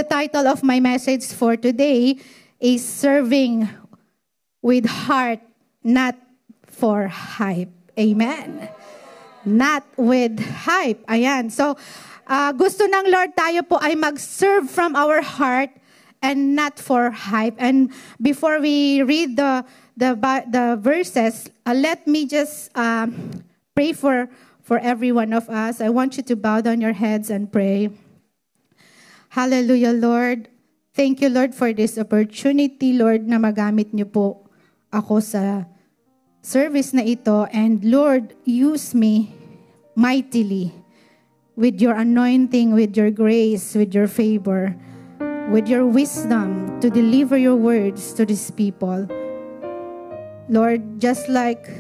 The title of my message for today is Serving with Heart, Not for Hype. Amen. Not with hype. Ayan. So, gusto ng Lord tayo po ay mag-serve from our heart and not for hype. And before we read the verses, let me just pray for every one of us. I want you to bow down your heads and pray. Hallelujah, Lord. Thank you, Lord, for this opportunity, Lord, na magamit niyo po ako sa service na ito. And Lord, use me mightily with your anointing, with your grace, with your favor, with your wisdom to deliver your words to these people. Lord, just like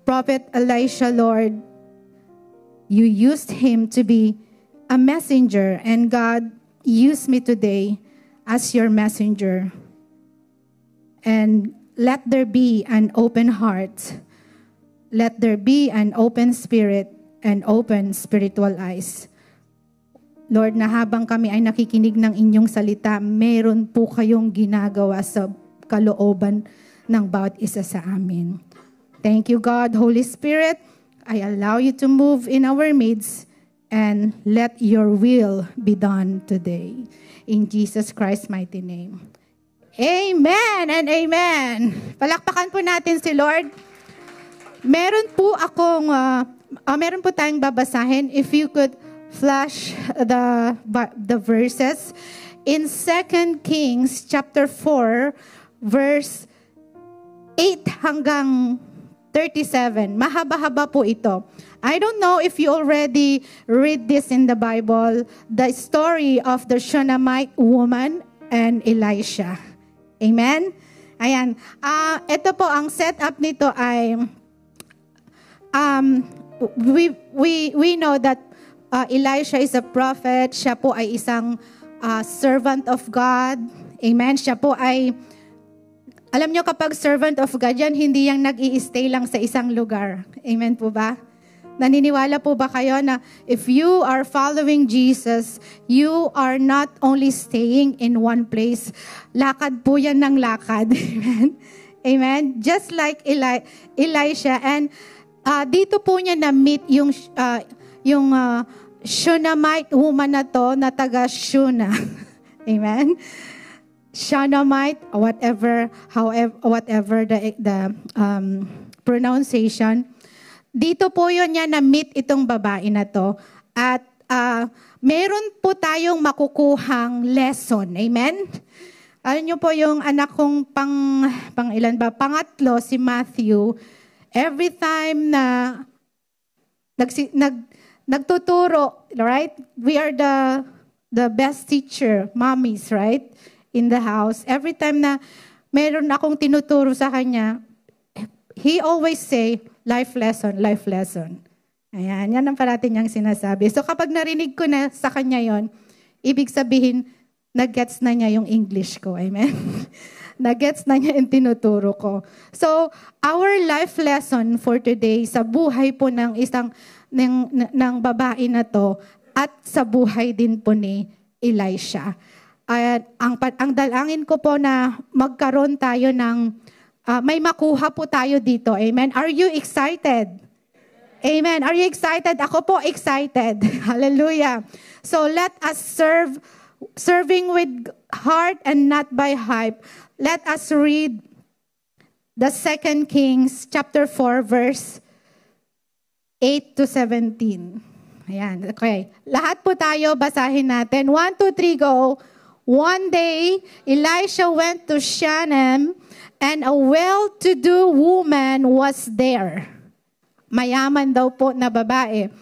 Prophet Elisha, Lord, you used him to be a messenger, and God used me today as your messenger. And let there be an open heart. Let there be an open spirit and open spiritual eyes. Lord, na habang kami ay nakikinig ng inyong salita, meron po kayong ginagawa sa kalooban ng bawat isa sa amin. Thank you, God. Holy Spirit, I allow you to move in our midst and let your will be done today. In Jesus Christ's mighty name. Amen and amen. Palakpakan po natin si Lord. Meron po tayong babasahin. If you could flash the verses in 2 Kings chapter 4 verse 8 hanggang 37. Mahaba-haba po ito. I don't know if you already read this in the Bible, the story of the Shunammite woman and Elisha. Amen? Ayan. Ito po, ang setup nito ay, we know that Elisha is a prophet. Siya po ay isang servant of God. Amen? Siya po ay, alam nyo kapag servant of God, yan, hindi yang nag-i-stay lang sa isang lugar. Amen po ba? Naniniwala po ba kayo na if you are following Jesus, you are not only staying in one place. Lakad po yan ng lakad. Amen? Amen? Just like Elisha. And dito po niya na-meet yung Shunammite woman na to na taga Shuna. Amen? Shunammite, whatever the pronunciation. Dito po yun niya na-meet itong babae na to. At meron po tayong makukuhang lesson. Amen? Alam niyo po yung anak kong pang ilan ba? Pangatlo, si Matthew. Every time na nagtuturo, right? We are the best teacher, mommies, right? In the house. Every time na meron akong tinuturo sa kanya, he always say, life lesson, life lesson. Ayan, yan ang parati niyang sinasabi. So kapag narinig ko na sa kanya yon, ibig sabihin, nag-gets na niya yung English ko. Amen? Nag-gets na niya yung tinuturo ko. So, our life lesson for today, sa buhay po ng ng babae na to, at sa buhay din po ni Elisha. At ang dalangin ko po na magkaroon tayo ng may makuha po tayo dito. Amen. Are you excited? Amen. Are you excited? Ako po excited. Hallelujah. So let us serving with heart and not by hype. Let us read the 2 Kings chapter 4 verse 8 to 17. Ayan. Okay. Lahat po tayo basahin natin. 1, 2, 3, go. One day, Elisha went to Shunem, and a well-to-do woman was there. Mayaman daw po na babae.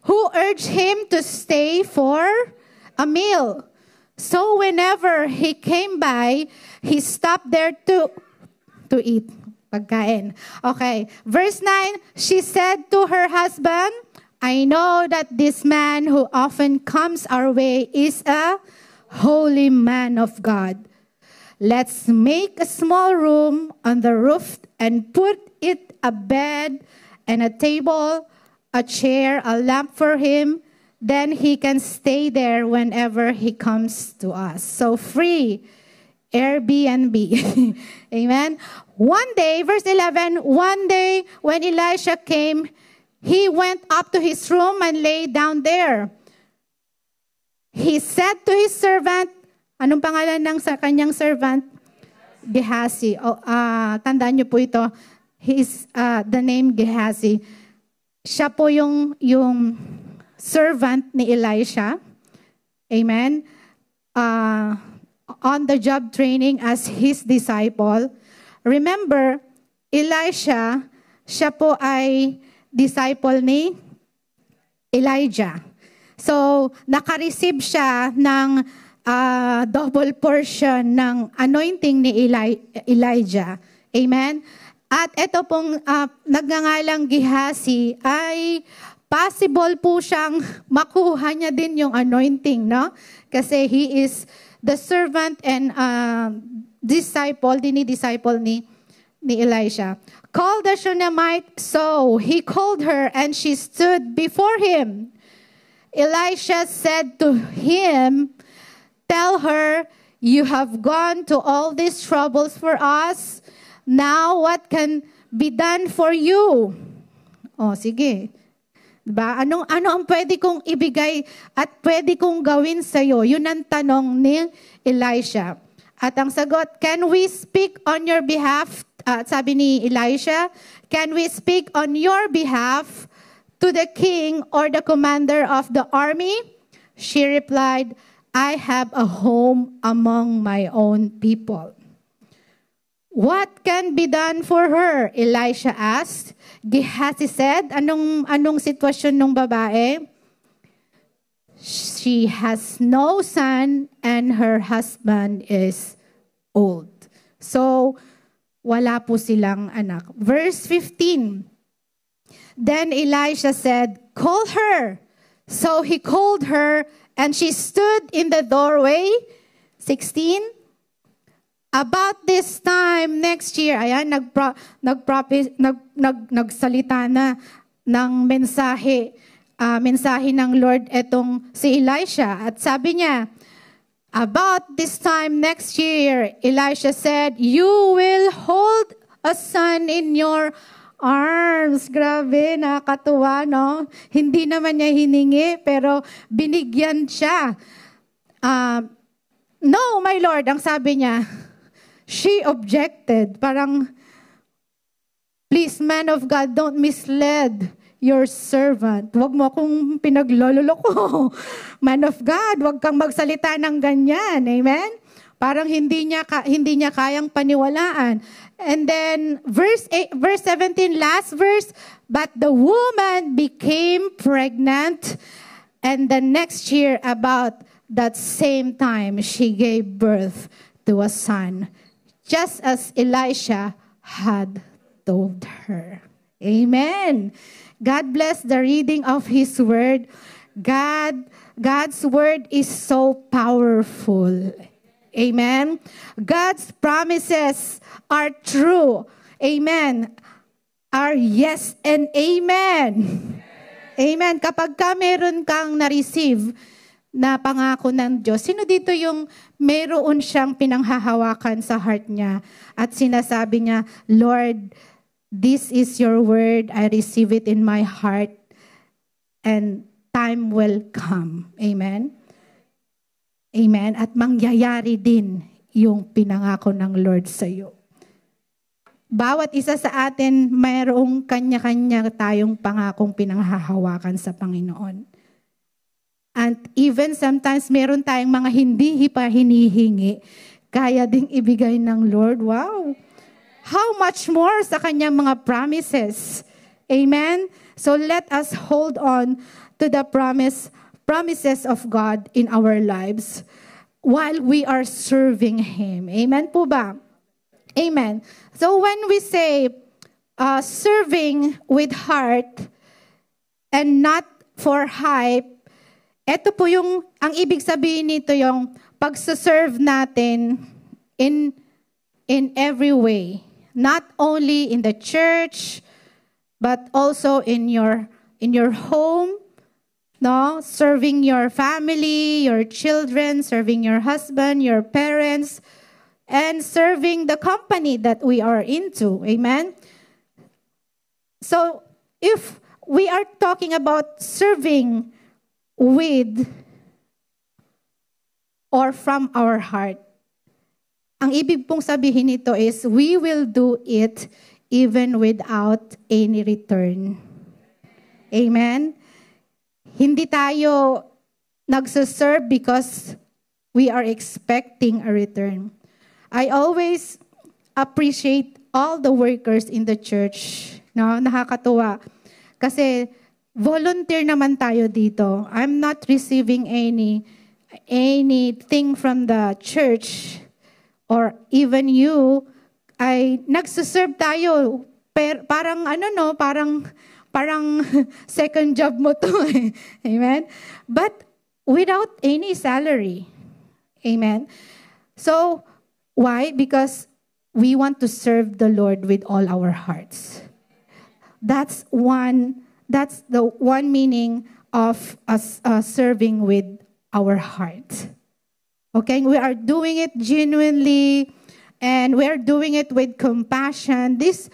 Who urged him to stay for a meal. So whenever he came by, he stopped there to eat. Pagkain. Okay. Verse 9, she said to her husband, I know that this man who often comes our way is a holy man of God. Let's make a small room on the roof and put it a bed and a table, a chair, a lamp for him. then he can stay there whenever he comes to us. So free Airbnb. Amen. One day, verse 11, one day when Elisha came, he went up to his room and lay down there. He said to his servant, anong pangalan ng kanyang servant? Gehazi. Tandaan niyo po ito. The name Gehazi. Siya po yung servant ni Elisha. Amen. On the job training as his disciple. Remember, Elisha, siya po ay disciple ni Elijah. So, naka-receive siya ng double portion ng anointing ni Elijah. Amen? At ito pong nagngangalang Gehazi ay possible po siyang makuha niya din yung anointing, no? Kasi he is the servant and disciple, disciple ni Elisha. Call the Shunammite. So he called her and she stood before him. Elisha said to him, tell her, you have gone to all these troubles for us. Now what can be done for you? Oh, sige. Diba? Ano ang pwede kong ibigay at pwede kong gawin sa'yo? Yun ang tanong ni Elisha. At ang sagot, can we speak on your behalf? Sabi ni Elisha, can we speak on your behalf to the king or the commander of the army? She replied, I have a home among my own people. What can be done for her? Elisha asked. Gehazi said, anong sitwasyon ng babae? She has no son and her husband is old. So, wala po silang anak. Verse 15. Then Elisha said, call her. So he called her and she stood in the doorway. 16. About this time next year, ayan, nagsalita na ng mensahe ng Lord etong si Elisha. At sabi niya, about this time next year, Elisha said, you will hold a son in your arms. Grabe, nakakatuwa, no? Hindi naman niya hiningi, pero binigyan siya. No, my Lord, ang sabi niya. She objected. Parang, please, man of God, don't mislead your servant. Huwag mo akong pinagloloko. Man of God, huwag kang magsalita ng ganyan. Amen? Parang hindi niya kayang paniwalaan. And then, verse 17, last verse, but the woman became pregnant, and the next year, about that same time, she gave birth to a son, just as Elisha had told her. Amen. God bless the reading of His Word. God's Word is so powerful. Amen. God's promises are true. Amen. Are yes and amen. Amen. Kapag meron kang na-receive na pangako ng Diyos, sino dito yung meron siyang pinanghahawakan sa heart niya at sinasabi niya, Lord, this is your word. I receive it in my heart and time will come. Amen? Amen? At mangyayari din yung pinangako ng Lord sa iyo. Bawat isa sa atin, mayroong kanya-kanya tayong pangakong pinanghahawakan sa Panginoon. And even sometimes, meron tayong mga hindi pa hinihingi, kaya ding ibigay ng Lord. Wow! How much more sa kanyang mga promises. Amen? So let us hold on to the promises of God in our lives while we are serving Him. Amen po ba? Amen. So when we say serving with heart and not for hype, ito po ang ibig sabihin nito, yung pagsaserve natin in every way. Not only in the church, but also in your home, no? Serving your family, your children, serving your husband, your parents, and serving the company that we are into. Amen? So, if we are talking about serving with or from our heart, ang ibig pong sabihin nito is, we will do it even without any return. Amen? Hindi tayo nagsaserve because we are expecting a return. I always appreciate all the workers in the church. No, nakakatuwa. Kasi volunteer naman tayo dito. I'm not receiving anything from the church or even you. Ay nagsaserve tayo. Parang parang second job mo to. Amen? But without any salary. Amen? So, why? Because we want to serve the Lord with all our hearts. That's the one meaning of us serving with our heart. Okay? We are doing it genuinely, and we are doing it with compassion. These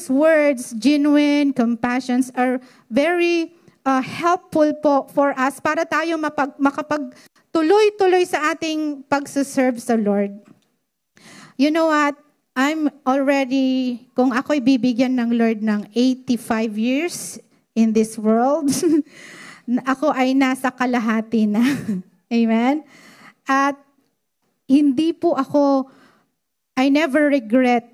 words, genuine, compassions, are very helpful po for us para tayo makapagtuloy-tuloy sa ating pagsaserve sa Lord. You know what? I'm already, kung ako'y bibigyan ng Lord ng 85 years in this world, ako ay nasa kalahati na. Amen? At hindi po I never regret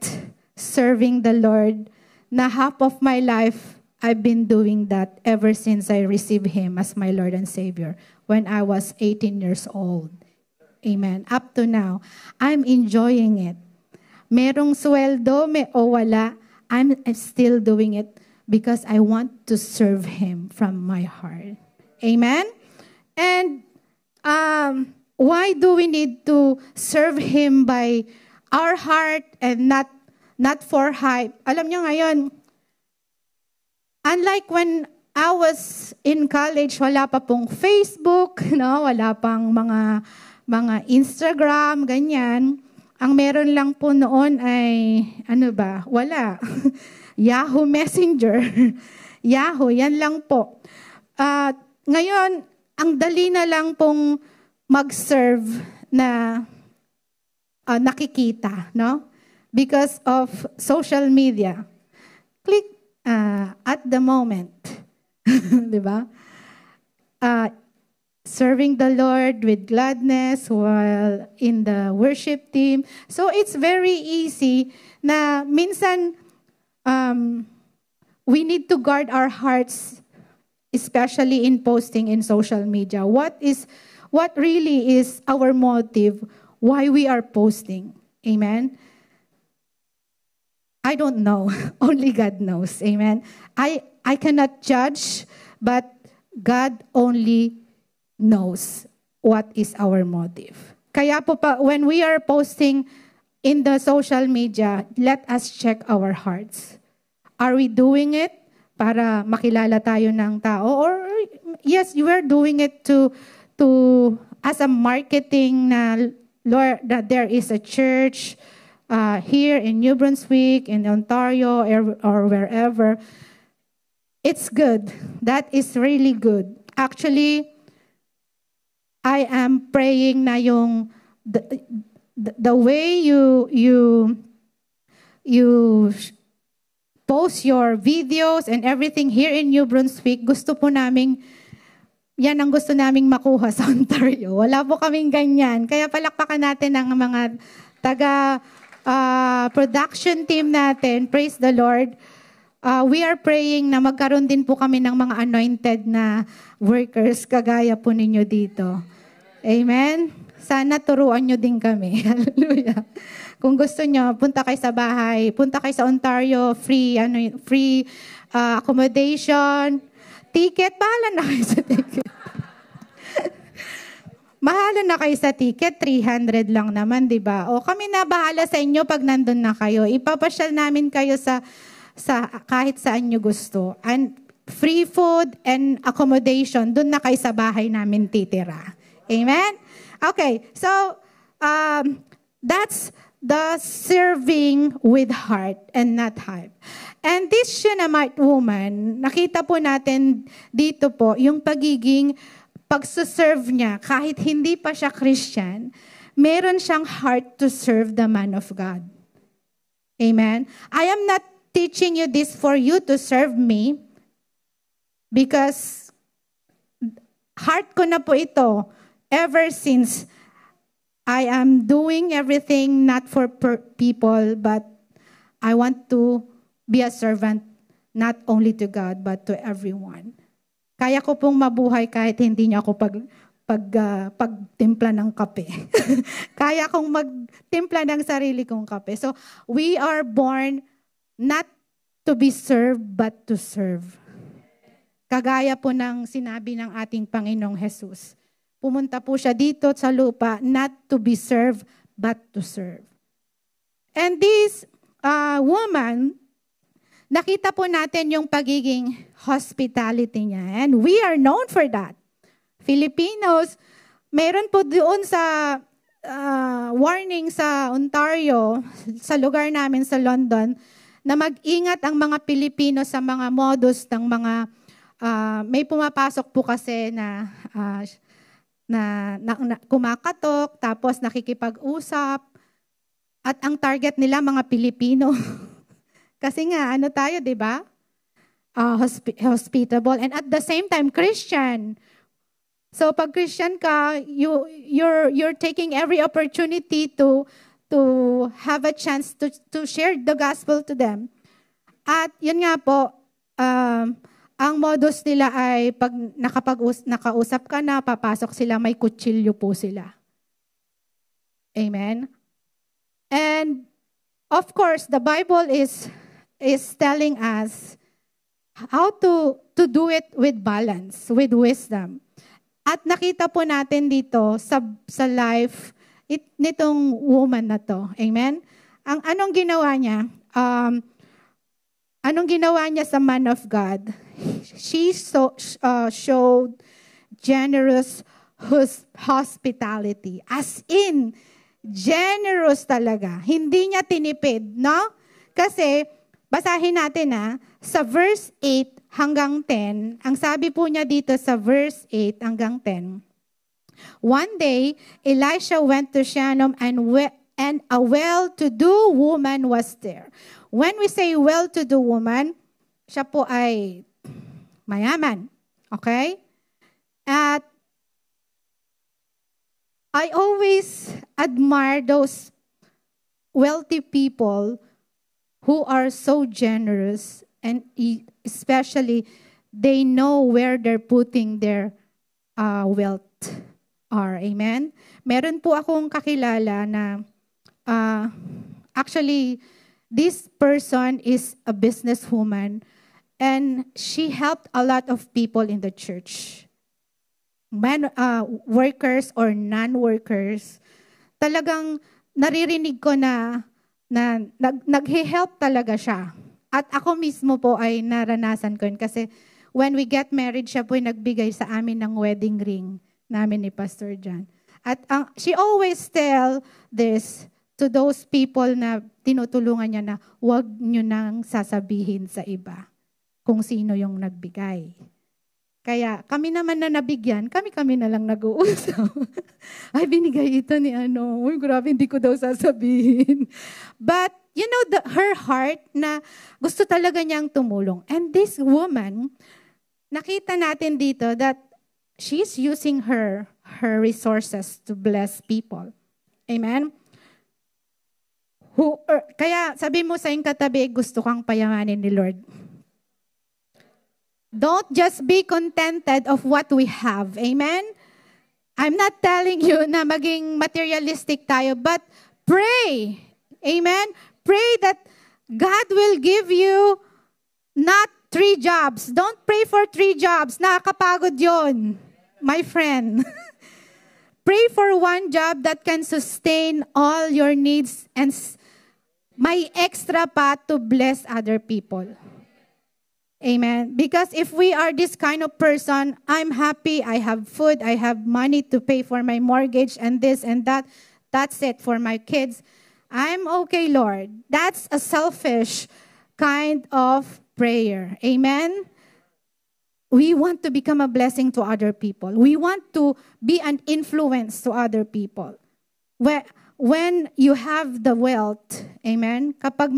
serving the Lord, na half of my life, I've been doing that ever since I received Him as my Lord and Savior when I was 18 years old. Amen. Up to now, I'm enjoying it. Merong sweldo, o wala, I'm still doing it because I want to serve Him from my heart. Amen? And why do we need to serve Him by our heart and not for hype? Alam nyo ngayon, unlike when I was in college, wala pa pong Facebook, no? Wala pang mga Instagram, ganyan. Ang meron lang po noon ay, wala. Yahoo Messenger. Yahoo, yan lang po. Ngayon, ang dali na lang pong mag-serve na nakikita, no? Because of social media. Click at the moment. Diba? Serving the Lord with gladness while in the worship team. So it's very easy na minsan we need to guard our hearts, especially in posting in social media. What really is our motive why we are posting? Amen? I don't know. Only God knows. Amen? I cannot judge, but God only knows what is our motive. Kaya po when we are posting in the social media, let us check our hearts. Are we doing it para makilala tayo ng tao? Or yes, you are doing it to as a marketing na, Lord, that there is a church here in New Brunswick, in Ontario, or wherever. It's good. That is really good. Actually, I am praying na yung the way you post your videos and everything here in New Brunswick, yan ang gusto naming makuha sa Ontario. Wala po kaming ganyan. Kaya palakpakan natin ang mga production team natin. Praise the Lord. We are praying na magkaroon din po kami ng mga anointed na workers kagaya po ninyo dito. Amen? Sana turuan nyo din kami. Hallelujah. Kung gusto nyo, punta kayo sa bahay, punta kayo sa Ontario, free accommodation, ticket, bahala na kayo sa ticket. Mahala na kayo sa ticket, 300 lang naman, di ba? O kami na bahala sa inyo pag nandun na kayo. Ipapasyal namin kayo sa kahit saan nyo gusto. And free food and accommodation. Doon na kayo sa bahay namin titira. Amen? Okay, so that's the serving with heart and not hype. And this Shunammite woman, nakita po natin dito po yung pagiging pagsuserve niya, kahit hindi pa siya Christian, meron siyang heart to serve the man of God. Amen? I am not teaching you this for you to serve me because heart ko na po ito ever since I am doing everything not for people, but I want to be a servant not only to God, but to everyone. Kaya ko pong mabuhay kahit hindi niya ako pagtimpla ng kape. Kaya kong magtimpla ng sarili kong kape. So, we are born not to be served, but to serve. Kagaya po ng sinabi ng ating Panginoong Jesus. Pumunta po siya dito sa lupa, not to be served, but to serve. And this woman, nakita po natin yung pagiging hospitality niya. And we are known for that. Filipinos, meron po doon sa warning sa Ontario, sa lugar namin sa London, na mag-ingat ang mga Pilipino sa mga modus ng mga, may pumapasok po kasi na kumakatok, tapos nakikipag-usap, at ang target nila mga Pilipino. Kasi nga, ano tayo, di ba? Hospitable. And at the same time, Christian. So pag Christian ka, you're taking every opportunity to have a chance to share the gospel to them. At yun nga po, ang modus nila ay pag nakausap ka na, papasok sila, may kutsilyo po sila. Amen? And of course, the Bible is telling us how to do it with balance, with wisdom. At nakita po natin dito sa life nitong woman na to. Amen? Anong ginawa niya? Anong ginawa niya sa man of God? She showed generous hospitality. As in, generous talaga. Hindi niya tinipid, no? Kasi, basahin natin sa verse 8 hanggang 10, ang sabi po niya dito sa verse 8 hanggang 10, one day, Elisha went to Shunem and a well-to-do woman was there. When we say well-to-do woman, siya po ay mayaman. Okay? At I always admire those wealthy people who are so generous, and especially they know where they're putting their wealth are. Amen? Meron po akong kakilala na actually this person is a businesswoman and she helped a lot of people in the church. Workers or non-workers. Talagang naririnig ko na nag-help talaga siya. At ako mismo po ay naranasan ko yun kasi when we get married, siya po ay nagbigay sa amin ng wedding ring namin ni Pastor John. At she always tell this to those people na tinutulungan niya na huwag niyo nang sasabihin sa iba kung sino yung nagbigay. Kaya kami naman na nabigyan, kami na lang nag-uusap. Ay, binigay ito ni ano. Uy, grabe, hindi ko daw sasabihin. But, you know, her heart na gusto talaga niyang tumulong. And this woman, nakita natin dito that she's using her resources to bless people. Amen? Kaya sabi mo sa iyong katabi, gusto kang payamanin ni Lord. Don't just be contented of what we have. Amen? I'm not telling you na maging materialistic tayo, but pray. Amen? Pray that God will give you not 3 jobs. Don't pray for 3 jobs. Nakakapagod yon, my friend. Pray for 1 job that can sustain all your needs and may extra pa to bless other people. Amen. Because if we are this kind of person, I'm happy, I have food, I have money to pay for my mortgage and this and that. That's it for my kids. I'm okay, Lord. That's a selfish kind of prayer. Amen. We want to become a blessing to other people. We want to be an influence to other people. When you have the wealth, amen, kapag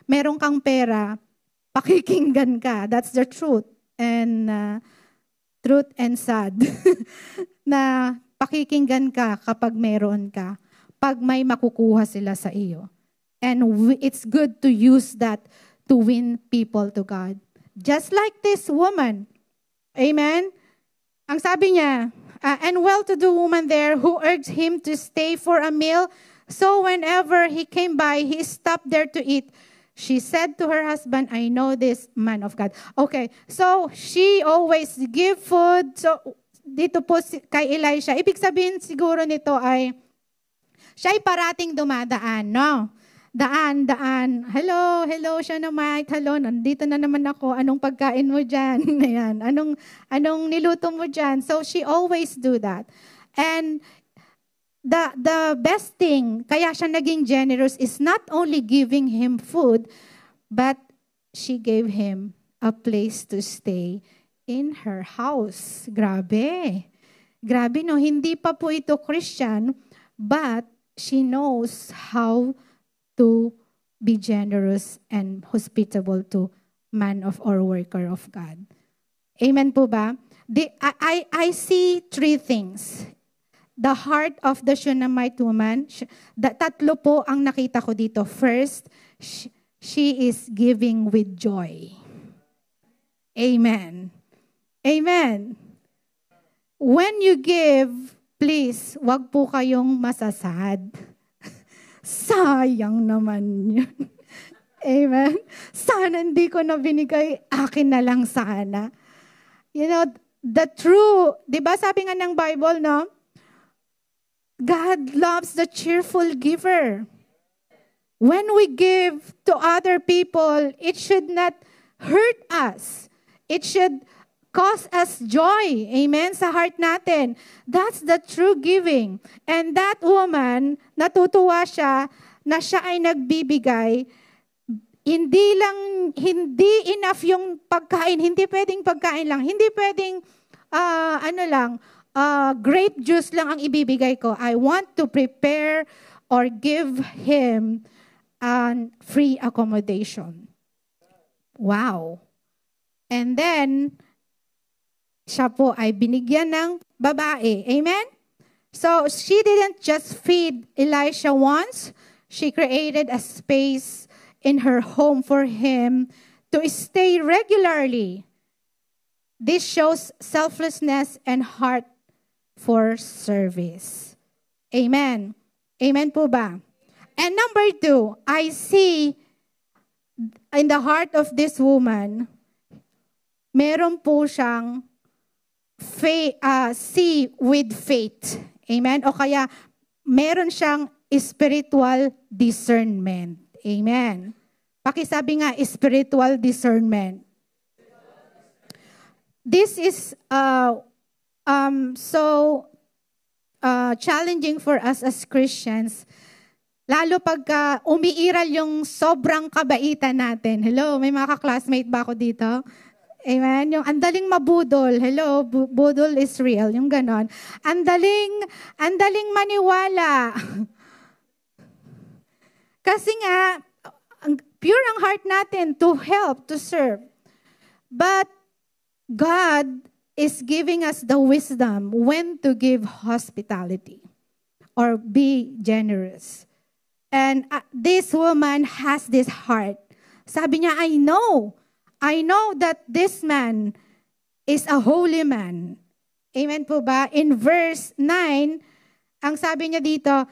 meron kang pera, pakikinggan ka. That's the truth. And truth and sad. Na pakikinggan ka kapag meron ka. Pag may makukuha sila sa iyo. And it's good to use that to win people to God. Just like this woman. Amen? Ang sabi niya, and well-to-do woman there who urged him to stay for a meal. So whenever he came by, he stopped there to eat. She said to her husband, I know this man of God. Okay, so she always give food. So dito po kay Elisha, ibig sabihin siguro nito ay, siya ay parating dumadaan, no? Daan. Hello, siya na Mike. Hello, nandito na naman ako. Anong pagkain mo dyan? Ayan. Anong niluto mo dyan? So she always do that. And the best thing, kaya siya naging generous, is not only giving him food, but she gave him a place to stay in her house. Grabe. Grabe, no? Hindi pa po ito Christian, but she knows how to be generous and hospitable to man of or worker of God. Amen po ba? I see three things. The heart of the Shunammite woman, tatlo po ang nakita ko dito. First, she is giving with joy. Amen. Amen. When you give, please, wag po kayong masasad. Sayang naman yun. Amen? Sana hindi ko na binigay, akin na lang sana. You know, the true, di ba sabi nga ng Bible, no? God loves the cheerful giver. When we give to other people, it should not hurt us. It should cause us joy. Amen? Sa heart natin. That's the true giving. And that woman, natutuwa siya na siya ay nagbibigay. Hindi enough yung pagkain. Hindi pwedeng pagkain lang. Hindi pwedeng, grape juice lang ang ibibigay ko. I want to prepare or give him free accommodation. Wow. And then, siya po ay binigyan ng babae. Amen? So, she didn't just feed Elisha once. She created a space in her home for him to stay regularly. This shows selflessness and heart for service. Amen? Amen po ba? And number 2, I see in the heart of this woman, meron po siyang see with faith. Amen? O kaya, meron siyang spiritual discernment. Amen? Pakisabi nga, spiritual discernment. This is so challenging for us as Christians. Lalo pagka umiiral yung sobrang kabaitan natin. Hello, may mga ka-classmate ba ako dito? Amen? Yung andaling mabudol. Hello, budol is real. Yung ganon. Andaling maniwala. Kasi nga, pure ang heart natin to help, to serve. But God is giving us the wisdom when to give hospitality or be generous. And this woman has this heart. Sabi niya, I know that this man is a holy man. Amen po ba? In verse 9, ang sabi niya dito,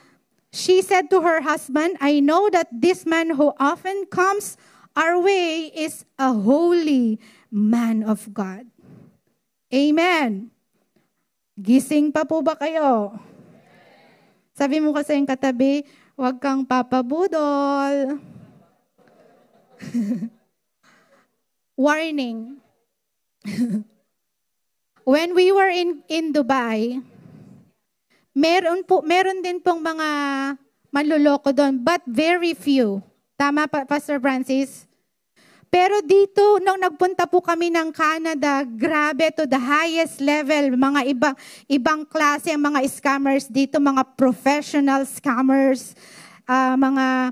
she said to her husband, I know that this man who often comes our way is a holy man of God. Amen. Gising pa po ba kayo? Sabi mo kasi yung katabi, huwag kang papabudol. warning. When we were in Dubai, meron din pong mga manloloko doon, but very few. Tama pa, Pastor Francis? Pero dito, nung nagpunta po kami ng Canada, grabe, to the highest level, mga ibang klase ang mga scammers dito, mga professional scammers, mga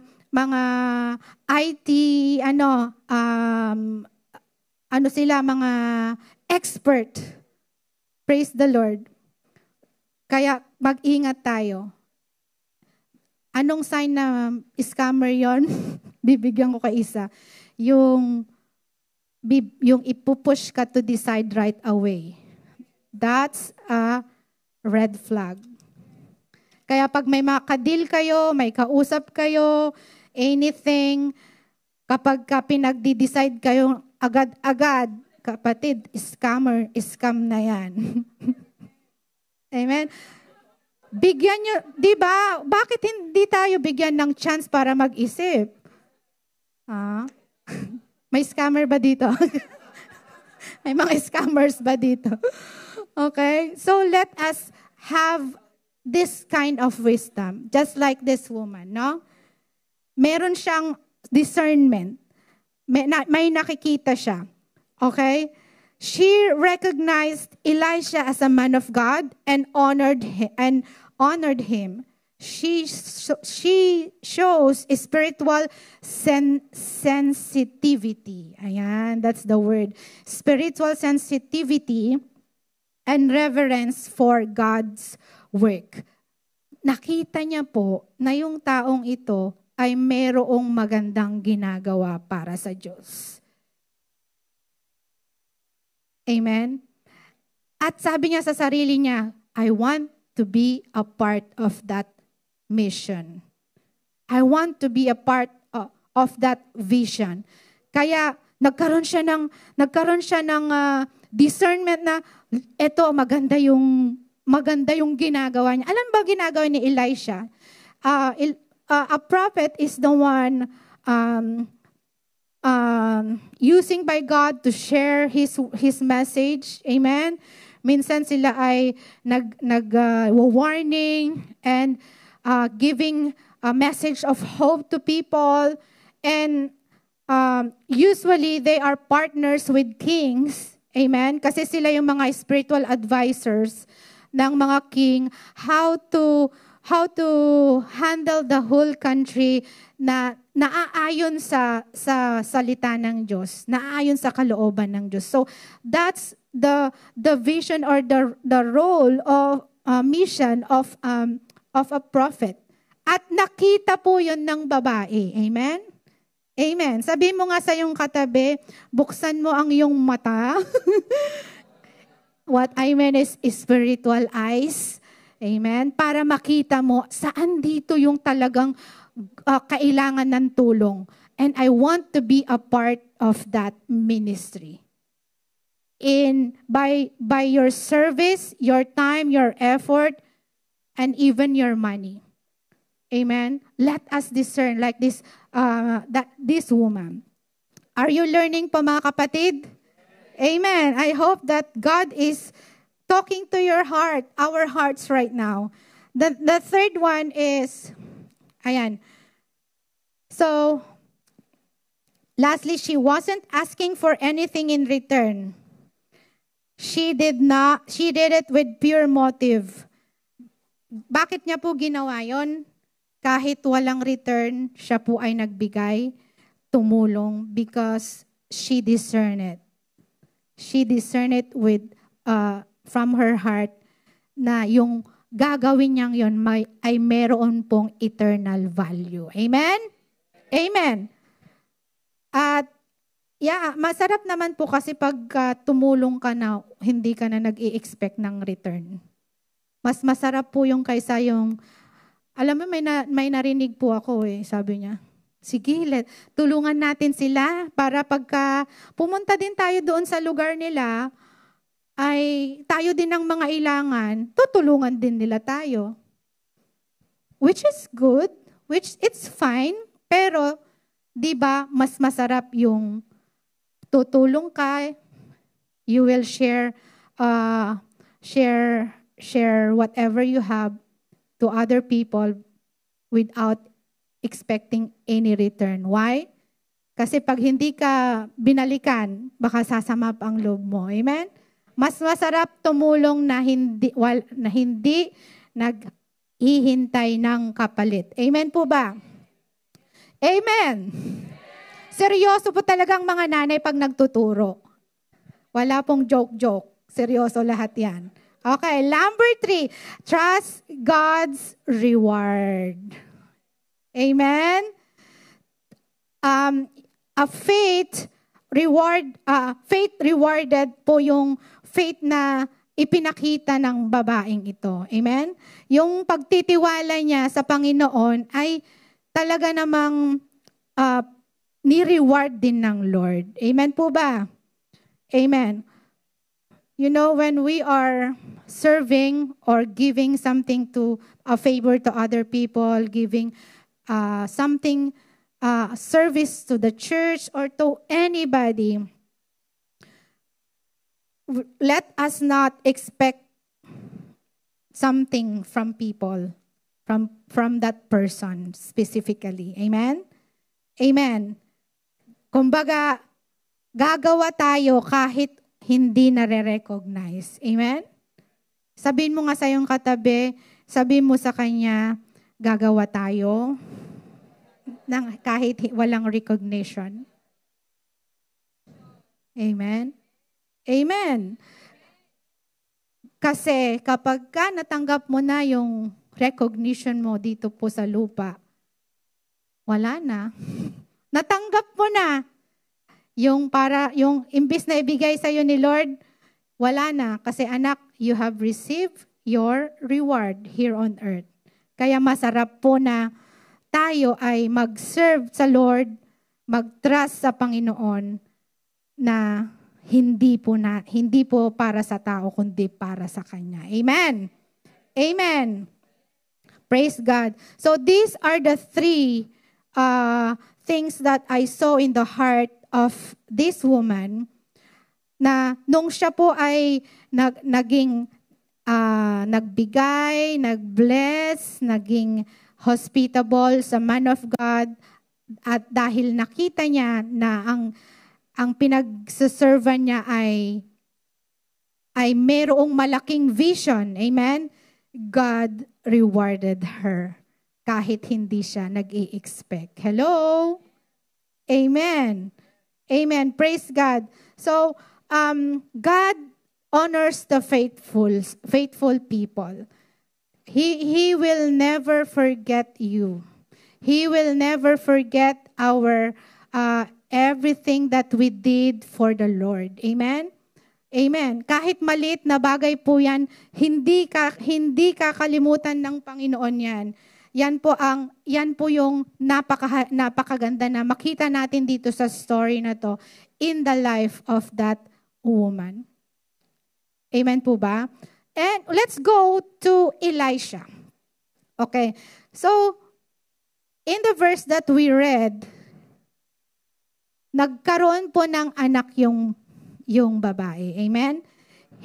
IT, sila, mga expert. Praise the Lord. Kaya mag-ingat tayo. Anong sign na scammer yon? Bibigyan ko kay isa. Yung ipupush ka to decide right away. That's a red flag. Kaya pag may makadil kayo, may kausap kayo, anything, kapag pinagdi-decide kayo agad-agad, kapatid, scam na yan. Amen? Bigyan nyo, di ba? Bakit hindi tayo bigyan ng chance para mag-isip? May scammer ba dito? May mga scammers ba dito? Okay? So let us have this kind of wisdom, just like this woman, no? Meron siyang discernment. May nakikita siya. Okay? She recognized Elisha as a man of God and honored him. She shows spiritual sensitivity. Ayan, that's the word. Spiritual sensitivity and reverence for God's work. Nakita niya po na yung taong ito ay merong magandang ginagawa para sa Diyos. Amen? At sabi niya sa sarili niya, I want to be a part of that mission. I want to be a part of that vision. Kaya nagkaroon siya ng discernment na eto maganda yung ginagawa niya. Alam ba ginagawa ni Elisha? A prophet is the one using by God to share his message. Amen. Minsan sila ay warning and giving a message of hope to people. And usually they are partners with kings. Amen. Kasi sila yung mga spiritual advisors ng mga king, how to handle the whole country na naaayon sa salita ng Diyos, naaayon sa kalooban ng Diyos. So that's the vision or the role of mission of a prophet. At nakita po 'yon ng babae. Amen. Amen. Sabi mo nga sa iyong katabi, buksan mo ang iyong mata. What I mean is spiritual eyes. Amen. Para makita mo saan dito yung talagang kailangan ng tulong. And I want to be a part of that ministry. By your service, your time, your effort, and even your money. Amen. Let us discern like this woman. Are you learning po mga kapatid? Amen. I hope that God is talking to your heart, our hearts right now. The third one is, ayan. So, lastly, she wasn't asking for anything in return. She did it with pure motive. Bakit niya po ginawa yon? Kahit walang return, siya po ay nagbigay, tumulong, because she discerned it. She discerned it from her heart na yung gagawin niyang yon ay meron pong eternal value. Amen? Amen. At masarap naman po kasi pag tumulong ka na, hindi ka na nag-i-expect ng return. Mas masarap po yung kaysa yung, alam mo, may narinig po ako sabi niya, sige, tulungan natin sila para pagka pumunta din tayo doon sa lugar nila, ay tayo din ng mga ilangan, tutulungan din nila tayo. Which is good, which it's fine, pero 'di ba mas masarap yung tutulong ka, you will share whatever you have to other people without expecting any return. Why? Kasi pag hindi ka binalikan, baka sasama pa ang loob mo. Amen? Mas masarap tumulong na hindi naghihintay ng kapalit. Amen po ba? Amen. Seryoso po talagang mga nanay pag nagtuturo. Wala pong joke-joke. Seryoso lahat yan. Okay, number 3, trust God's reward. Amen? Faith rewarded po yung faith na ipinakita ng babaeng ito. Amen? Yung pagtitiwala niya sa Panginoon ay talaga namang ni-reward din ng Lord. Amen po ba? Amen. You know, when we are serving or giving something to a favor to other people, giving something, service to the church or to anybody, let us not expect something from people, from that person specifically. Amen? Amen. Kumbaga, gagawa tayo kahit hindi nare-recognize. Amen? Sabihin mo nga sa iyong katabi, sabihin mo sa kanya, gagawa tayo kahit walang recognition. Amen? Amen. Kasi kapag ka natanggap mo na yung recognition mo dito po sa lupa, wala na. Natanggap mo na. Yung imbis na ibigay sa iyo ni Lord, wala na. Kasi anak, you have received your reward here on earth. Kaya masarap po na tayo ay mag-serve sa Lord, mag-trust sa Panginoon na hindi po para sa tao, kundi para sa Kanya. Amen. Amen. Praise God. So these are the 3 things that I saw in the heart of this woman, na nung siya po ay nagbigay, nag-bless, naging hospitable sa man of God, at dahil nakita niya na ang pinagsaservan niya ay mayroong malaking vision. Amen? God rewarded her kahit hindi siya nag-i-expect. Hello? Amen. Amen. Praise God. So, God honors the faithful people. He will never forget you. He will never forget our everything that we did for the Lord. Amen? Amen. Kahit maliit na bagay po yan, hindi kakalimutan ng Panginoon yan. Yan po yung napakaganda na makita natin dito sa story na to in the life of that woman. Amen po ba? And let's go to Elisha. Okay. So, in the verse that we read, nagkaroon po ng anak yung babae. Amen?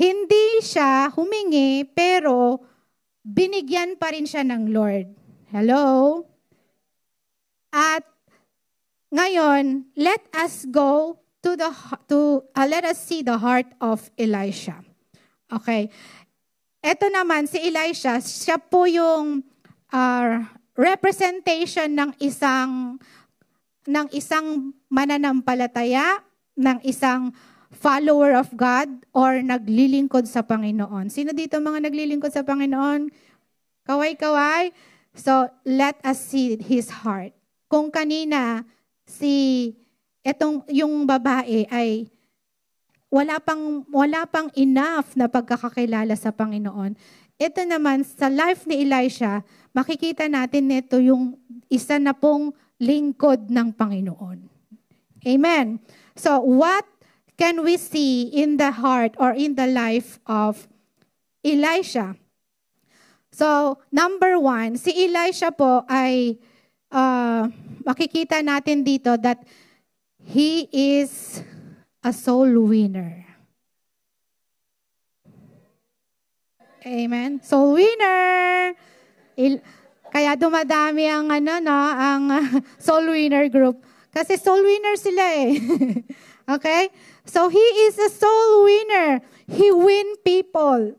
Hindi siya humingi, pero binigyan pa rin siya ng Lord. Hello? At ngayon, let us go let us see the heart of Elisha. Okay. Ito naman, si Elisha, siya po yung representation ng isang mananampalataya, ng isang follower of God, or naglilingkod sa Panginoon. Sino dito mga naglilingkod sa Panginoon? Kaway-kaway. So, let us see his heart. Kung kanina, yung babae ay wala pang enough na pagkakakilala sa Panginoon. Ito naman, sa life ni Elisha, makikita natin nito yung isa na pong lingkod ng Panginoon. Amen. So, what can we see in the heart or in the life of Elisha? So, number 1, si Elisha po ay makikita natin dito that he is a soul winner. Amen. Soul winner. Kaya dumadami ang ang soul winner group. Kasi soul winner sila eh. Okay? So he is a soul winner. He win people.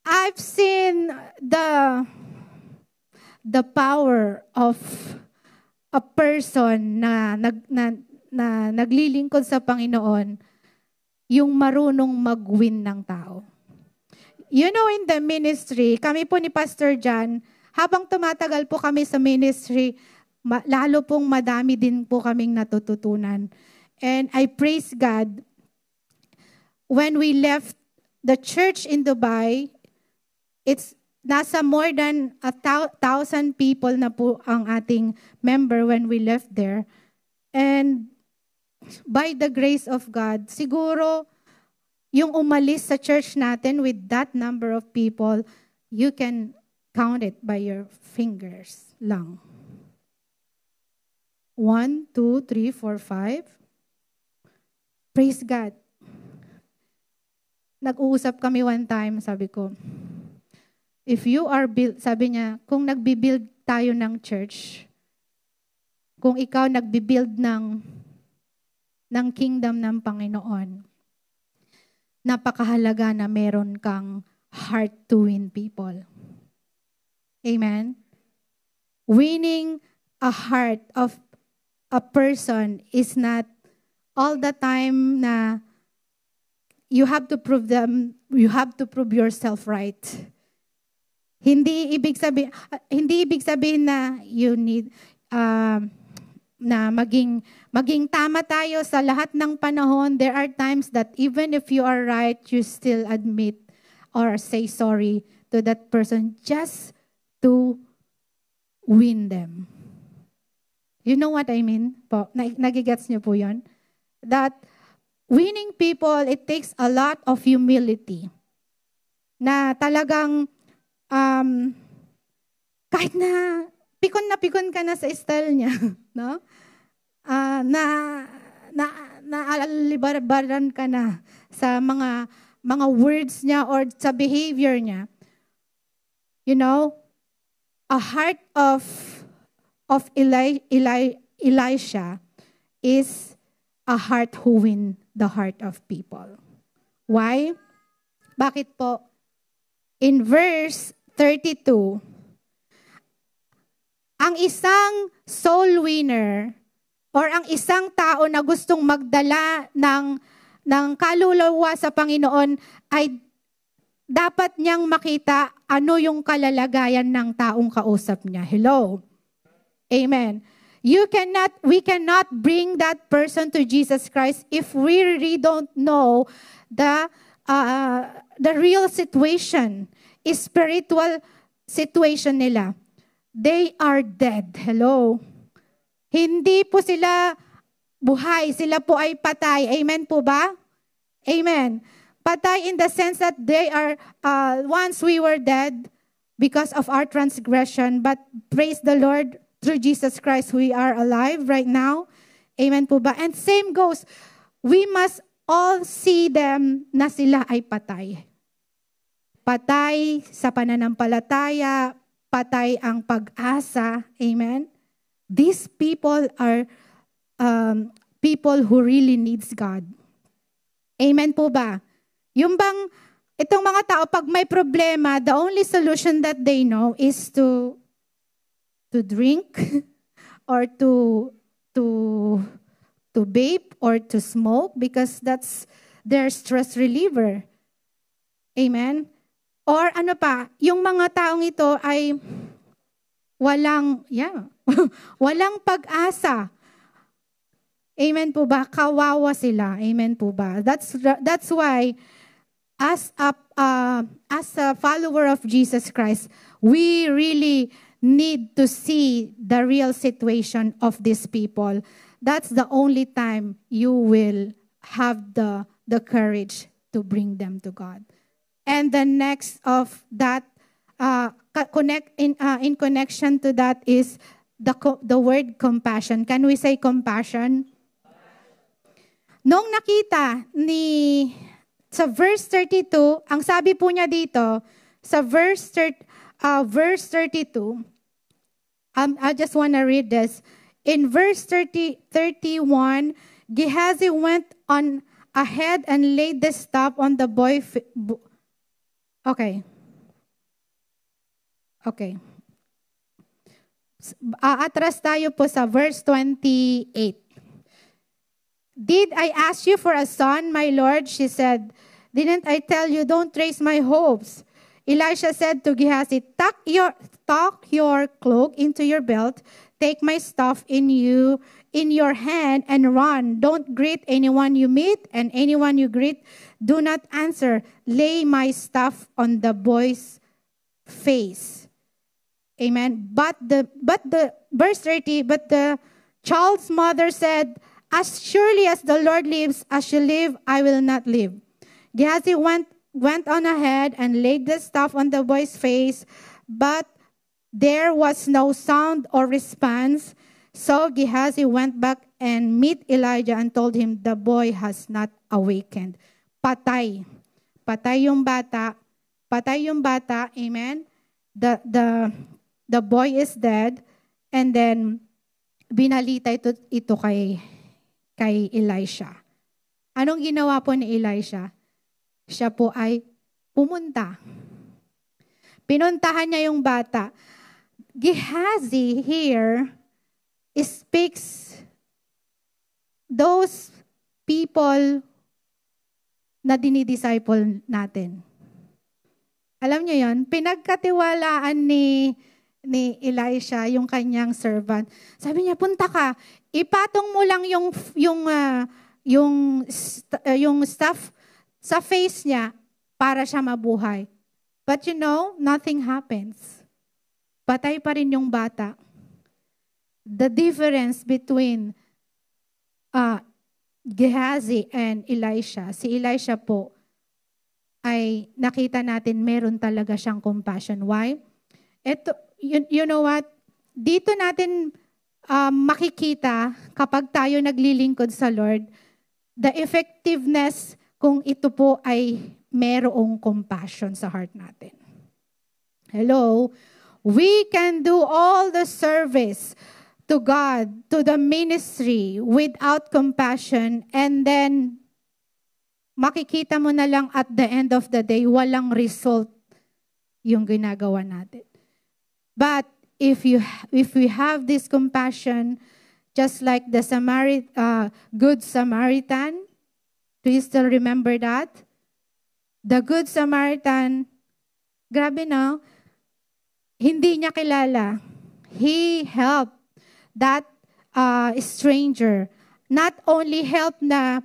I've seen the power of a person na naglilingkod sa Panginoon, yung marunong mag-win ng tao. You know, in the ministry, kami po ni Pastor John, habang tumatagal po kami sa ministry, lalo pong madami din po kaming natututunan. And I praise God, when we left the church in Dubai, it's nasa more than 1,000 people na po ang ating member when we left there. And by the grace of God, siguro, yung umalis sa church natin with that number of people, you can count it by your fingers lang. 1, 2, 3, 4, 5. Praise God. Nag-uusap kami one time, sabi ko, if you are build, sabi niya, kung nagbi-build tayo ng church, kung ikaw nagbi-build ng kingdom ng Panginoon, napakahalaga na meron kang heart to win people. Amen? Winning a heart of a person is not all the time na you have to prove yourself right. Hindi ibig sabihin na you need na maging tama tayo sa lahat ng panahon. There are times that even if you are right, you still admit or say sorry to that person just to win them. You know what I mean? Po, nagigets niyo po yun? That winning people, it takes a lot of humility. Na talagang kahit na pikon ka na sa style niya, no? Naalalibaran ka na sa mga words niya or sa behavior niya. You know, a heart of Elisha is a heart who win the heart of people. Why? Bakit po? In verse 32, ang isang soul winner or ang isang tao na gustong magdala ng kaluluwa sa Panginoon ay dapat niyang makita ano yung kalalagayan ng taong kausap niya. Hello? Amen. We cannot bring that person to Jesus Christ if we really don't know the real situation, spiritual situation nila. They are dead. Hello? Hindi po sila buhay. Sila po ay patay. Amen po ba? Amen. Patay in the sense that they are, once we were dead because of our transgression, but praise the Lord, through Jesus Christ, we are alive right now. Amen po ba? And same goes, we must all see them na sila ay patay. Patay sa pananampalataya, patay ang pag-asa. Amen? These people are people who really needs God. Amen po ba? Yung bang, itong mga tao, pag may problema, the only solution that they know is to drink or to vape or to smoke because that's their stress reliever. Amen? Or ano pa, yung mga taong ito ay walang pag-asa. Amen po ba? Kawawa sila. Amen po ba? That's why as a follower of Jesus Christ, we really need to see the real situation of these people. That's the only time you will have the courage to bring them to God. And the next of that, in connection to that is the word compassion. Can we say compassion? Nung nakita sa verse 32, ang sabi po niya dito, sa verse 32, I just want to read this. In verse 31, Gehazi went on ahead and laid the staff on the boy. Okay. Atras tayo po sa verse 28. Did I ask you for a son, my Lord? She said. Didn't I tell you, don't raise my hopes? Elisha said to Gehazi, tuck your cloak into your belt, take my staff in your hand and run. Don't greet anyone you meet, and anyone you greet, do not answer. Lay my staff on the boy's face. Amen. But the verse 30, but the child's mother said, as surely as the Lord lives, as you live, I will not live. Gehazi went on ahead and laid the staff on the boy's face, but there was no sound or response. So Gehazi went back and met Elijah and told him, the boy has not awakened. Patay. Patay yung bata. Amen. The boy is dead. And then, binalita ito kay Elisha. Anong ginawa po ni Elisha? Siya po ay pumunta. Pinuntahan niya yung bata. Gehazi here speaks those people na dinidisciple natin. Alam niyo yon, pinagkatiwalaan ni Elisha yung kanyang servant. Sabi niya, punta ka, ipatong mo lang yung stuff sa face niya para siya mabuhay. But you know, nothing happens. Patay pa rin yung bata. The difference between Gehazi and Elisha, si Elisha po ay nakita natin meron talaga siyang compassion. Why? Ito, you know what? Dito natin makikita kapag tayo naglilingkod sa Lord, the effectiveness kung ito po ay merong compassion sa heart natin. Hello? We can do all the service to God, to the ministry without compassion, and then makikita mo na lang at the end of the day, walang result yung ginagawa natin. But if we have this compassion, just like the Good Samaritan, do you still remember that? The Good Samaritan, grabe no? Hindi niya kilala. He helped that stranger. Not only help na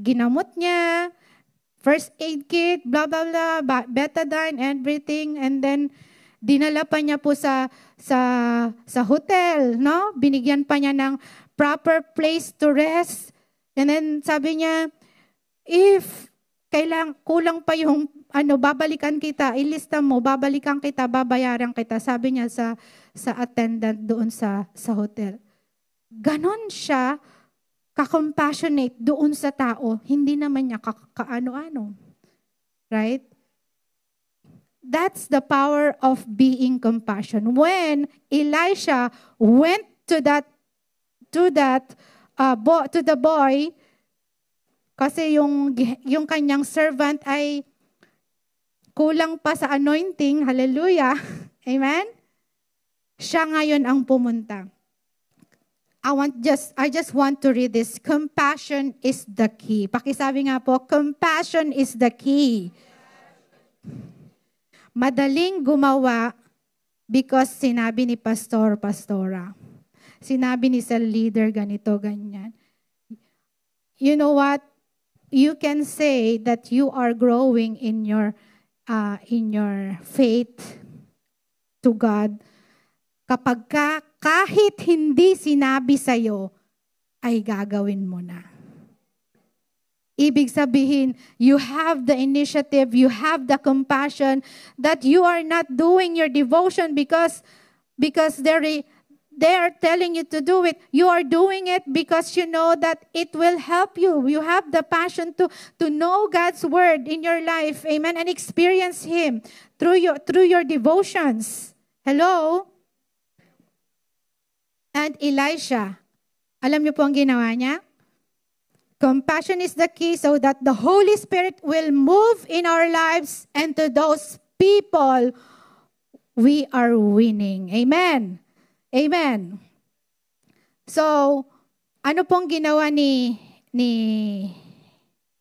ginamot niya, first aid kit, blah, blah, blah, betadine, everything, and then dinala pa niya po sa hotel, no? Binigyan pa niya ng proper place to rest. And then sabi niya, if kulang pa yung babalikan kita, ilista mo, babalikan kita, babayaran kita. Sabi niya sa attendant doon sa hotel. Ganon siya ka-compassionate doon sa tao. Hindi naman niya kaano-ano. Right? That's the power of being compassion. When Elisha went to the boy, kasi yung kanyang servant ay kulang pa sa anointing, hallelujah, amen? Siya ngayon ang pumunta. I just want to read this. Compassion is the key. Pakisabi nga po, compassion is the key. Madaling gumawa because sinabi ni pastora. Sinabi ni cell leader ganito, ganyan. You know what? You can say that you are growing in your faith to God kapag kahit hindi sinabi sa'yo, ay gagawin mo na. Ibig sabihin, you have the initiative, you have the compassion that you are not doing your devotion because they are telling you to do it, you are doing it because you know that it will help you. You have the passion to know God's word in your life. Amen. And experience Him through your devotions. Hello? And Elisha, alam niyo po ang ginawa niya? Compassion is the key so that the Holy Spirit will move in our lives, and to those people, we are winning. Amen. Amen. So, ano pong ginawa ni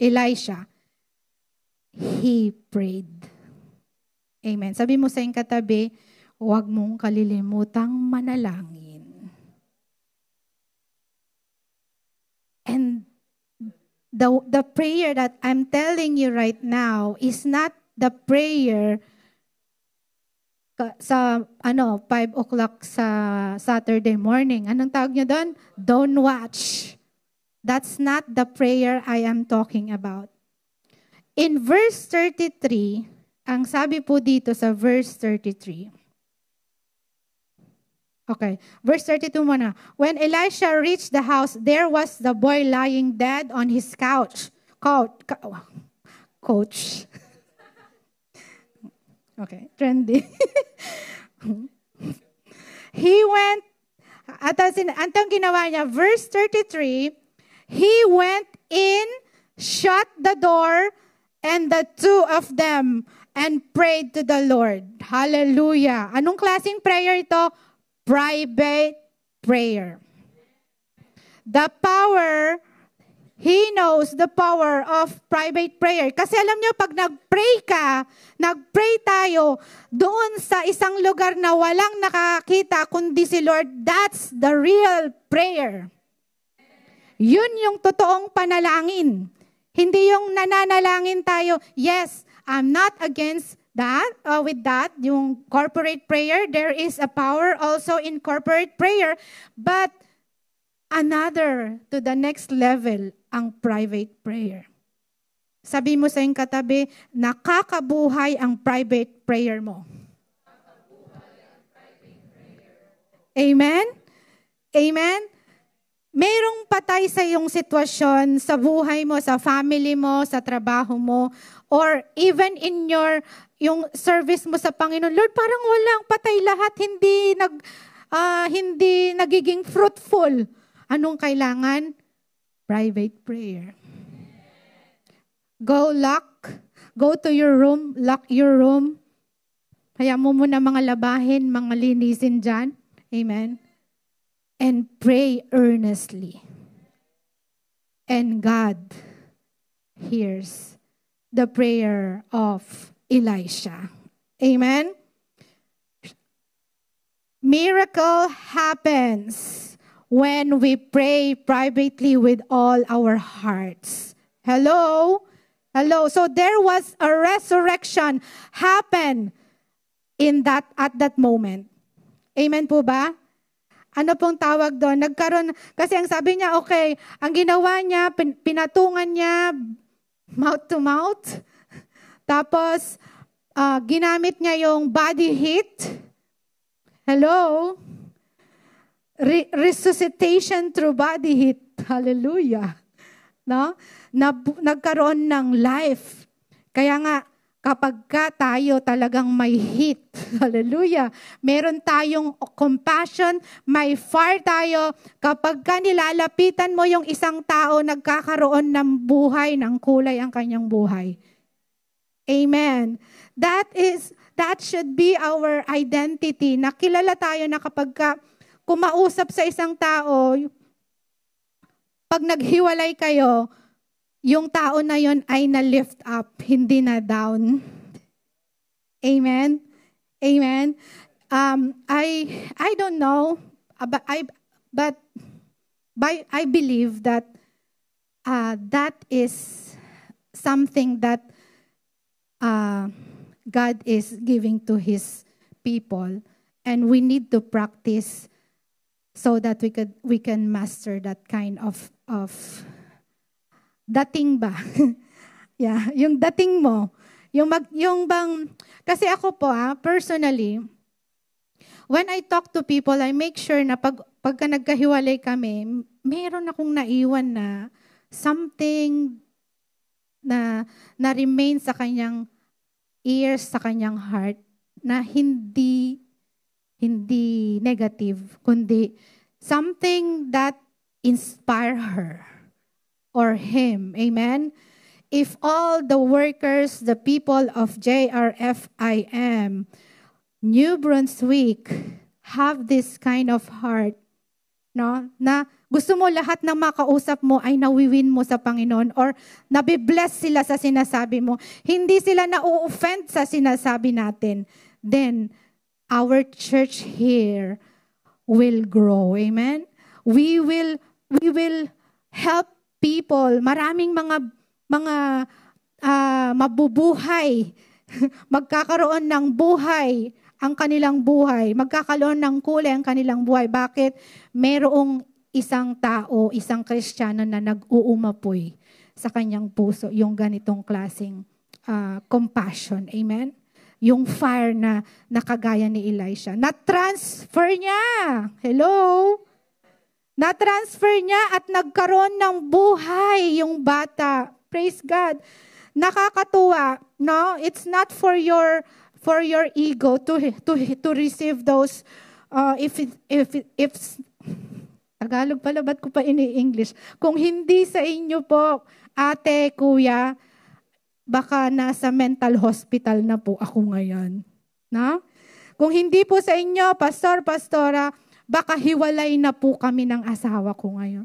Elisha? He prayed. Amen. Sabi mo sa iyong katabi, huwag mong kalilimutang manalangin. And the prayer that I'm telling you right now is not the prayer sa 5 o'clock sa Saturday morning. Anong tawag niyo doon? Don't watch. That's not the prayer I am talking about. In verse 33, ang sabi po dito sa verse 33. Okay, verse 32 muna. When Elisha reached the house, there was the boy lying dead on his couch. Coach. Okay, trendy. He went, antong ginawa niya, verse 33, he went in, shut the door, and the two of them, and prayed to the Lord. Hallelujah. Anong klaseng prayer ito? Private prayer. The power, he knows the power of private prayer. Kasi alam niyo, pag nag-pray tayo, doon sa isang lugar na walang nakakita kundi si Lord, that's the real prayer. Yun yung totoong panalangin. Hindi yung nananalangin tayo. Yes, I'm not against that, with that, yung corporate prayer. There is a power also in corporate prayer. But another, to the next level, ang private prayer. Sabi mo sa iyong katabi, nakakabuhay ang private prayer mo. Amen? Amen? Merong patay sa iyong sitwasyon, sa buhay mo, sa family mo, sa trabaho mo, or even in yung service mo sa Panginoon. Lord, parang walang patay lahat, hindi nagiging fruitful. Anong kailangan? Private prayer. Go to your room, lock your room. Kaya mo muna mga labahin, mga linisin dyan. Amen. And pray earnestly. And God hears the prayer of Elisha. Amen. Miracle happens when we pray privately with all our hearts. Hello? Hello. So there was a resurrection happen at that moment. Amen po ba? Ano pong tawag doon? Kasi ang sabi niya, okay, ang ginawa niya, pinatungan niya mouth to mouth. Tapos, ginamit niya yung body heat. Hello? Resuscitation through body heat. Hallelujah. No? Nagkaroon ng life. Kaya nga, kapag tayo talagang may heat, hallelujah, meron tayong compassion, may fire tayo, kapag nilalapitan mo yung isang tao, nagkakaroon ng buhay, ng kulay ang kanyang buhay. Amen. That should be our identity. Nakilala tayo na kapag kumausap sa isang tao, pag naghiwalay kayo, yung tao na yon ay na-lift up, hindi na down. Amen? Amen? I don't know, but I believe that that is something that God is giving to His people, and we need to practice so that we can master that kind of dating ba? Yeah, yung dating mo. Yung bang, kasi ako po personally, When I talk to people, I make sure na pagka nagkahiwalay kami, meron akong naiwan na something na remain sa kanyang ears, sa kanyang heart, na hindi negative, kundi something that inspire her or him. Amen? If all the workers, the people of JRFIM, New Brunswick, have this kind of heart, no? Na gusto mo lahat ng makausap mo ay nawiwin mo sa Panginoon or nabibless sila sa sinasabi mo. Hindi sila na-offend sa sinasabi natin. Then, our church here will grow. Amen? We will help people. Maraming mga mabubuhay. Magkakaroon ng buhay ang kanilang buhay. Magkakaroon ng kulay ang kanilang buhay. Bakit? Merong isang tao, isang Kristiyano na nag-uumapoy sa kanyang puso yung ganitong klaseng compassion. Amen? Yung fire na nakagaya ni Elisha. Na-transfer niya. Hello? Na-transfer niya at nagkaroon ng buhay yung bata. Praise God. Nakakatuwa, no? It's not for your ego to receive those if Tagalog pala, ba't ko pa ini-English? Kung hindi sa inyo po, ate, kuya, baka nasa mental hospital na po ako ngayon. Na? Kung hindi po sa inyo, pastor, pastora, baka hiwalay na po kami ng asawa ko ngayon.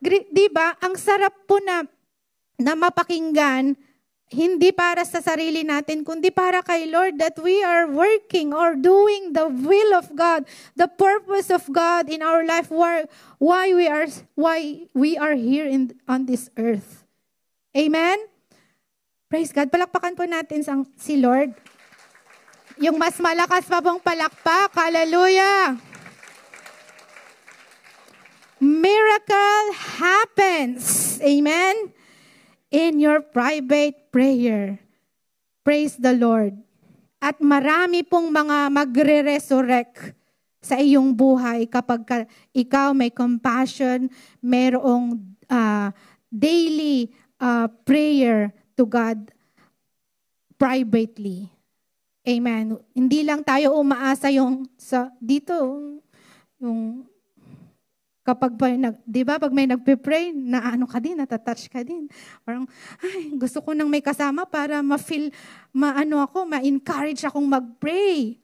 Di ba? Ang sarap po na mapakinggan, hindi para sa sarili natin, kundi para kay Lord, that we are working or doing the will of God, the purpose of God in our life, why we are here on this earth. Amen? Praise God. Palakpakan po natin si Lord. Yung mas malakas pa pong palakpak. Hallelujah. Miracle happens. Amen? In your private prayer. Praise the Lord. At marami pong mga magre-resurrect sa iyong buhay kapag ikaw may compassion, merong daily prayer to God privately. Amen. Hindi lang tayo umaasa yung dito, yung kapag di ba, pag may nagpe-pray, na ano ka din, natatouch ka din. Parang, ay, gusto ko nang may kasama para ma-feel, ma-encourage akong mag-pray.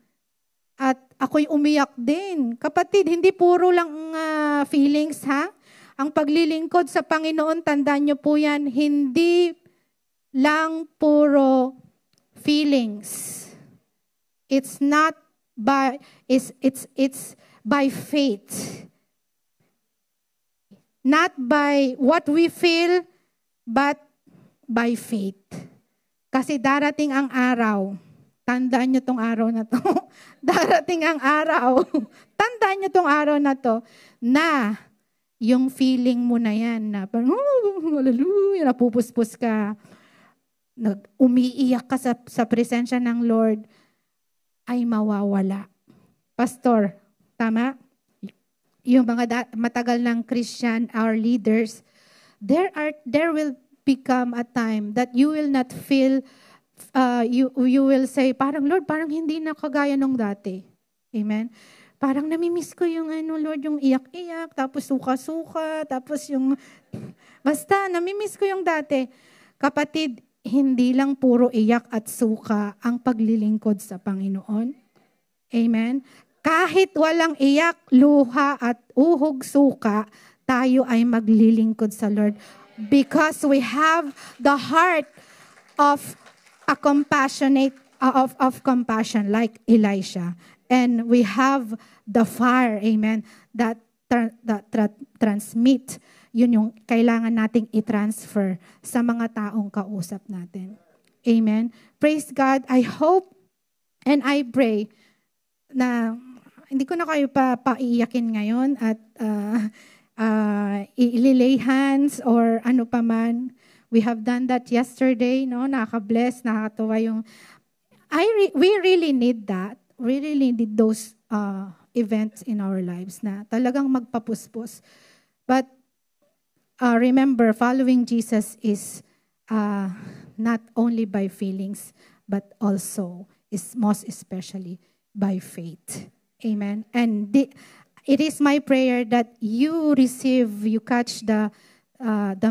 At ako'y umiyak din. Kapatid, hindi puro lang feelings, ha? Ang paglilingkod sa Panginoon, tandaan niyo po yan, hindi lang puro feelings. It's not by, it's by faith. Not by what we feel, but by faith. Kasi darating ang araw, tandaan nyo tong araw na to, darating ang araw, tandaan nyo tong araw na to, na yung feeling mo na yan, na parang, hallelujah, napupuspos ka, umiiyak ka sa presensya ng Lord, ay mawawala. Pastor, tama? Yung mga matagal ng Christian, our leaders, there will become a time that you will not feel, you will say, parang Lord, parang hindi na kagaya nung dati. Amen? Parang namimiss ko yung Lord, yung iyak-iyak, tapos suka-suka, tapos yung, basta namimiss ko yung dati. Kapatid, hindi lang puro iyak at suka ang paglilingkod sa Panginoon. Amen? Kahit walang iyak, luha at uhog suka, tayo ay maglilingkod sa Lord. Because we have the heart of a compassionate, of compassion like Elisha. And we have the fire, amen, that transmit. Yun yung kailangan nating i-transfer sa mga taong kausap natin. Amen. Praise God. I hope and I pray na hindi ko na kayo paiyakin ngayon at ililay hands or ano pa man. We have done that yesterday, no? Nakaka-bless, nakakatuwa yung we really need that. we really need those events in our lives na talagang magpapuspos. But remember, following Jesus is not only by feelings, but also is most especially by faith. Amen. And it is my prayer that you catch the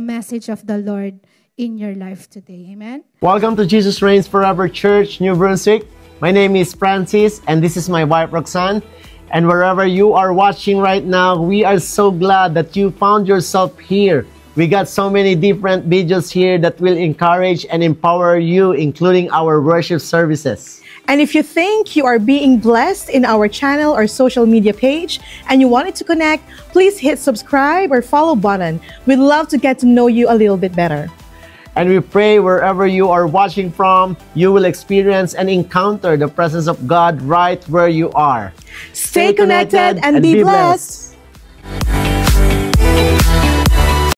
message of the Lord in your life today. Amen. Welcome to Jesus Reigns Forever Church, New Brunswick. My name is Francis, and this is my wife, Roxanne. And wherever you are watching right now, we are so glad that you found yourself here. We got so many different videos here that will encourage and empower you, including our worship services. And if you think you are being blessed in our channel or social media page and you wanted to connect, please hit subscribe or follow button. We'd love to get to know you a little bit better. And we pray wherever you are watching from, you will experience and encounter the presence of God right where you are. Stay connected and be blessed.